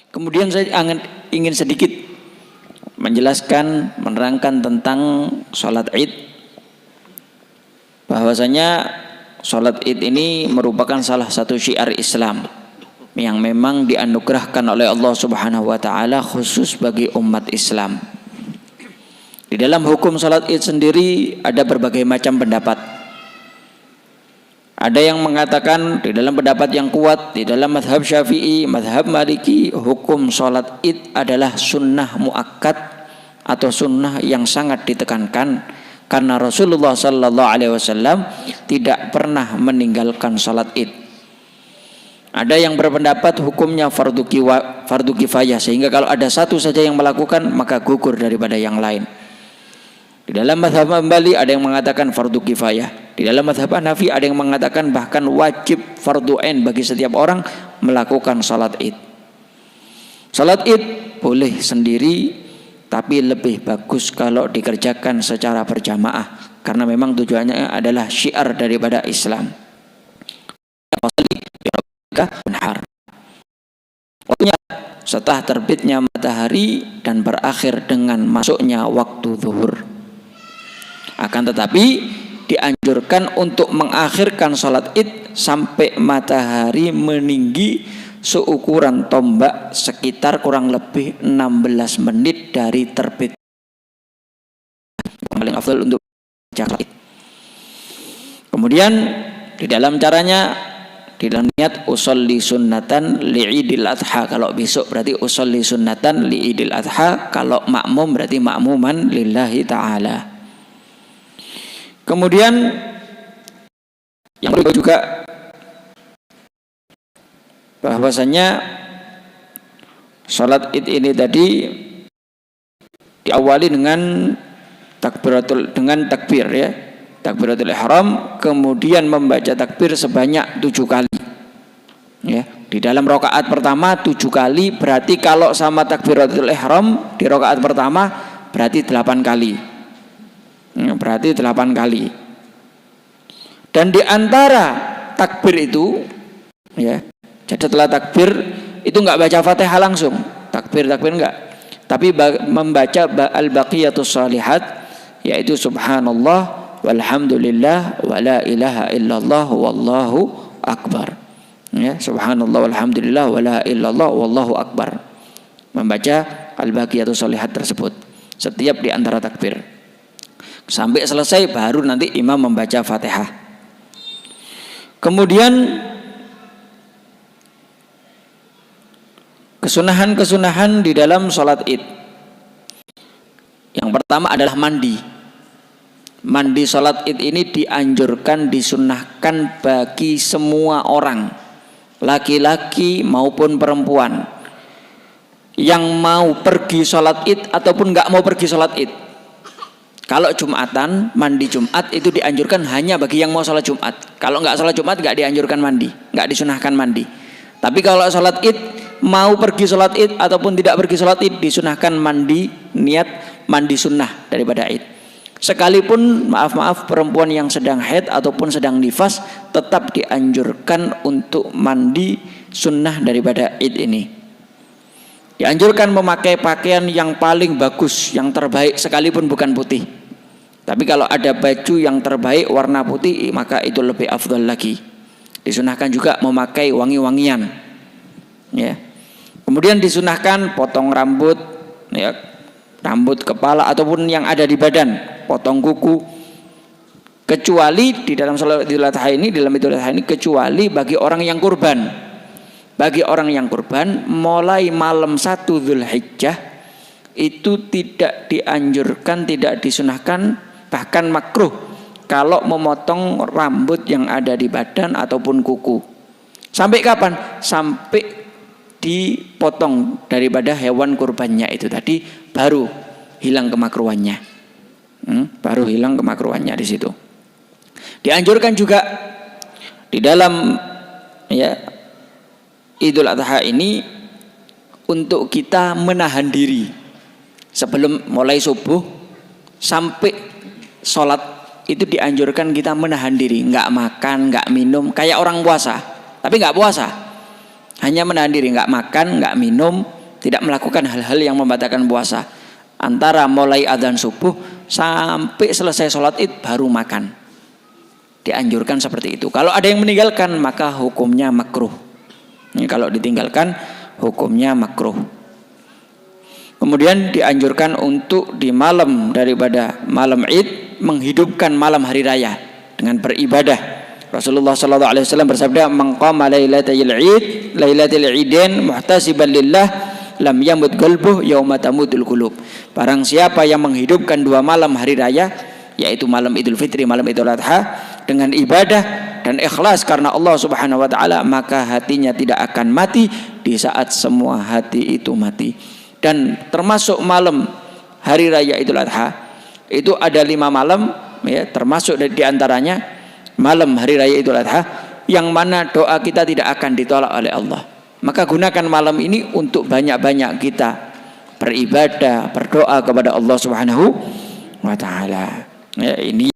Kemudian saya ingin sedikit menjelaskan, menerangkan tentang sholat Id, bahwasanya sholat Id ini merupakan salah satu syiar Islam yang memang dianugerahkan oleh Allah Subhanahu wa taala khusus bagi umat Islam. Di dalam hukum sholat Id sendiri ada berbagai macam pendapat. Ada yang mengatakan di dalam pendapat yang kuat, di dalam mazhab Syafi'i, mazhab Maliki, hukum sholat Id adalah sunnah muakkad atau sunnah yang sangat ditekankan, karena Rasulullah Sallallahu Alaihi Wasallam tidak pernah meninggalkan sholat Id. Ada yang berpendapat hukumnya fardu kifayah, sehingga kalau ada satu saja yang melakukan maka gugur daripada yang lain. Di dalam mazhab Hambali ada yang mengatakan fardu kifayah. Di dalam mazhab Hanafi ada yang mengatakan bahkan wajib fardu ain bagi setiap orang melakukan salat Id. Salat Id boleh sendiri, tapi lebih bagus kalau dikerjakan secara berjamaah, karena memang tujuannya adalah syiar daripada Islam. Setelah terbitnya matahari dan berakhir dengan masuknya waktu zuhur. Akan tetapi dianjurkan untuk mengakhirkan sholat Id sampai matahari meninggi seukuran tombak sekitar kurang lebih 16 menit dari terbit. Paling afdal untuk sholat Id. Kemudian di dalam caranya, di dalam niat usolli sunnatan li'idil adha, kalau besok berarti usolli sunnatan li'idil adha, kalau makmum berarti makmuman lillahi ta'ala. Kemudian yang kedua juga bahwasanya salat Id ini tadi diawali dengan takbir ya, takbiratul ihram, kemudian membaca takbir sebanyak 7 kali. Ya, di dalam rakaat pertama 7 kali, berarti kalau sama takbiratul ihram di rakaat pertama berarti 8 kali. Berarti 8 kali. Dan di antara takbir itu ya, jadi setelah takbir itu enggak baca Fatihah langsung, takbir enggak, tapi membaca al-baqiyatus shalihat, yaitu subhanallah walhamdulillah wala ilaha illallah wallahu akbar. Ya, subhanallah walhamdulillah wala illallah wallahu akbar. Membaca al-baqiyatus shalihat tersebut setiap di antara takbir. Sampai selesai baru nanti imam membaca Fatihah. Kemudian kesunahan-kesunahan di dalam sholat Id. Yang pertama adalah mandi. Mandi sholat Id ini dianjurkan, disunahkan bagi semua orang, laki-laki maupun perempuan, yang mau pergi sholat Id ataupun nggak mau pergi sholat Id. Kalau Jumatan, mandi Jumat itu dianjurkan hanya bagi yang mau sholat Jumat. Kalau nggak sholat Jumat nggak dianjurkan mandi, nggak disunahkan mandi. Tapi kalau sholat Id, mau pergi sholat Id ataupun tidak pergi sholat Id, disunahkan mandi, niat mandi sunnah daripada Id. Sekalipun maaf perempuan yang sedang haid ataupun sedang nifas tetap dianjurkan untuk mandi sunnah daripada Id ini. Dianjurkan memakai pakaian yang paling bagus, yang terbaik, sekalipun bukan putih. Tapi kalau ada baju yang terbaik warna putih, maka itu lebih afdal lagi. Disunahkan juga memakai wangi-wangian. Ya. Kemudian disunahkan potong rambut, ya, rambut kepala ataupun yang ada di badan, potong kuku. Kecuali di dalam salat Idul Adha ini, kecuali bagi orang yang kurban. Bagi orang yang kurban mulai malam 1 Dzulhijjah itu tidak dianjurkan, tidak disunahkan, bahkan makruh kalau memotong rambut yang ada di badan ataupun kuku. Sampai kapan? Sampai dipotong daripada hewan kurbannya itu tadi, baru hilang kemakruhannya. Baru hilang kemakruhannya di situ. Dianjurkan juga di dalam ya Idul Adha ini untuk kita menahan diri sebelum mulai subuh sampai sholat, itu dianjurkan kita menahan diri, nggak makan, nggak minum, kayak orang puasa, tapi nggak puasa. hanya menahan diri, nggak makan, nggak minum, tidak melakukan hal-hal yang membatalkan puasa. Antara mulai adzan subuh sampai selesai sholat id baru makan. Dianjurkan seperti itu. Kalau ada yang meninggalkan maka hukumnya makruh. Ini kalau ditinggalkan hukumnya makruh. Kemudian dianjurkan untuk di malam daripada malam id menghidupkan malam hari raya dengan beribadah. Rasulullah sallallahu alaihi wasallam bersabda, "Man qama lailatal id, lailatul idain muhtasiban lillah, lam yamut qalbuh yauma tamutul qulub." Barang siapa yang menghidupkan dua malam hari raya, yaitu malam Idul Fitri, malam Idul Adha, dengan ibadah dan ikhlas karena Allah Subhanahu wa taala, maka hatinya tidak akan mati di saat semua hati itu mati. Dan termasuk malam hari raya Idul Adha itu ada 5 malam, ya, termasuk di antaranya malam hari raya Idul Adha yang mana doa kita tidak akan ditolak oleh Allah. Maka gunakan malam ini untuk banyak-banyak kita beribadah, berdoa kepada Allah Subhanahu wa taala. Ya, ini